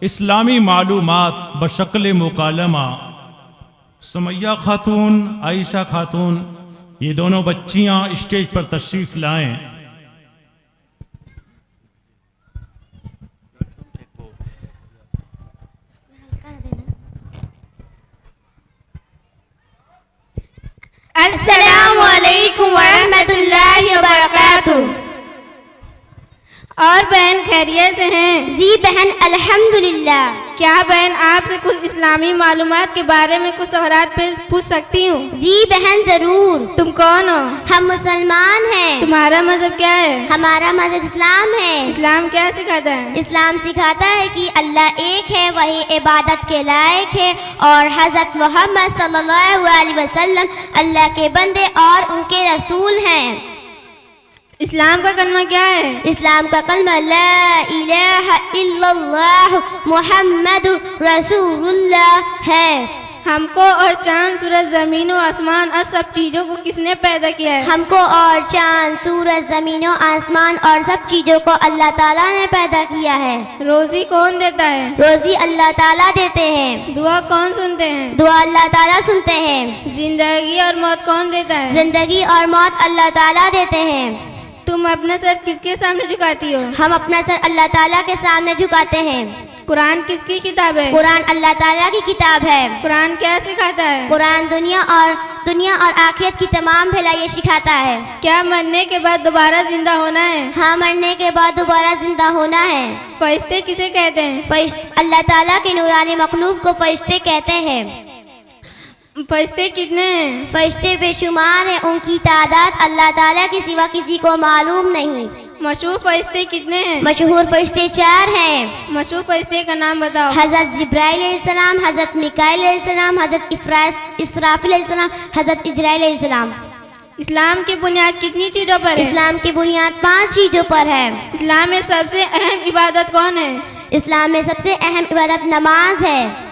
इस्लामी मालूमात बशक्ल मुकालमा सुमैया खातून, आयशा खातून, ये दोनों बच्चियां स्टेज पर तशरीफ़ लाएं। अस्सलामु अलैकुम वरहमतुल्लाहि वबरकातुहू। और बहन खैरियत से हैं? जी बहन अल्हम्दुलिल्लाह। क्या बहन आपसे कुछ इस्लामी मालूमात के बारे में कुछ सवालात पूछ सकती हूँ? जी बहन जरूर। तुम कौन हो? हम मुसलमान हैं। तुम्हारा मजहब क्या है? हमारा मजहब इस्लाम है। इस्लाम क्या सिखाता है? इस्लाम सिखाता है कि अल्लाह एक है, वही इबादत के लायक है, और हज़रत मोहम्मद सल्लल्लाहु अलैहि वसल्लम अल्लाह के बंदे और उनके रसूल हैं। इस्लाम का कलमा क्या है? इस्लाम का कलमा ला इलाहा इल्लल्लाह मुहम्मदुर रसूलुल्लाह है। हमको और चांद, सूरज, जमीन और आसमान और सब चीज़ों को किसने पैदा किया है? हमको और चांद, सूरज, जमीनों, आसमान और सब चीज़ों को अल्लाह ताला ने पैदा किया है। रोज़ी कौन देता है? रोज़ी अल्लाह ताला देते हैं। दुआ कौन सुनते हैं? दुआ अल्लाह ताला सुनते हैं। जिंदगी और मौत कौन देता है? जिंदगी और मौत अल्लाह ताला देते हैं। तुम अपना सर किसके सामने झुकाती हो? हम अपना सर अल्लाह ताला के सामने झुकाते हैं। कुरान किसकी किताब है? कुरान अल्लाह ताला की किताब है। कुरान क्या सिखाता है? कुरान दुनिया और आखिरत की तमाम भलाई सिखाता है। क्या मरने के बाद दोबारा जिंदा होना है? हाँ, मरने के बाद दोबारा जिंदा होना है। फरिश्ते किसे कहते हैं? अल्लाह ताला के नूरानी मखलूक को फरिश्ते कहते हैं। फरिश्ते कितने हैं? फरिश्ते बेशुमार हैं, उनकी तादाद अल्लाह ताला के सिवा किसी को मालूम नहीं। मशहूर फरिश्ते कितने हैं? मशहूर फरिश्ते 4 हैं। मशहूर फरिश्ते का नाम बताओ। हज़रत जिब्राइल अलैहिस्सलाम, हज़रत मिकाइल अलैहिस्सलाम, हज़रत इसराफिल अलैहिस्सलाम, हज़रत इजराइल अलैहिस्सलाम। इस्लाम की बुनियाद कितनी चीज़ों पर है? इस्लाम की बुनियाद 5 चीज़ों पर है। इस्लाम में सबसे अहम इबादत कौन है? इस्लाम में सबसे अहम इबादत नमाज है।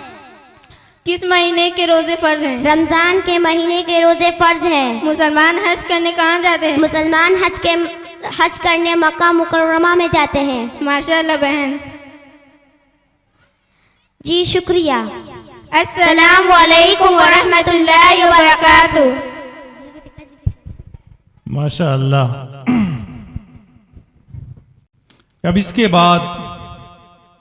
किस महीने के रोजे फर्ज हैं? रमज़ान के महीने के रोजे फर्ज हैं। मुसलमान हज करने कहाँ जाते हैं? मुसलमान हज करने मक्का मुकर्रमा में जाते हैं। माशाअल्लाह बहन। जी शुक्रिया। अस्सलामु अलैकुम वरहमतुल्लाहि वबरकातुहू। माशाअल्लाह। अब इसके बाद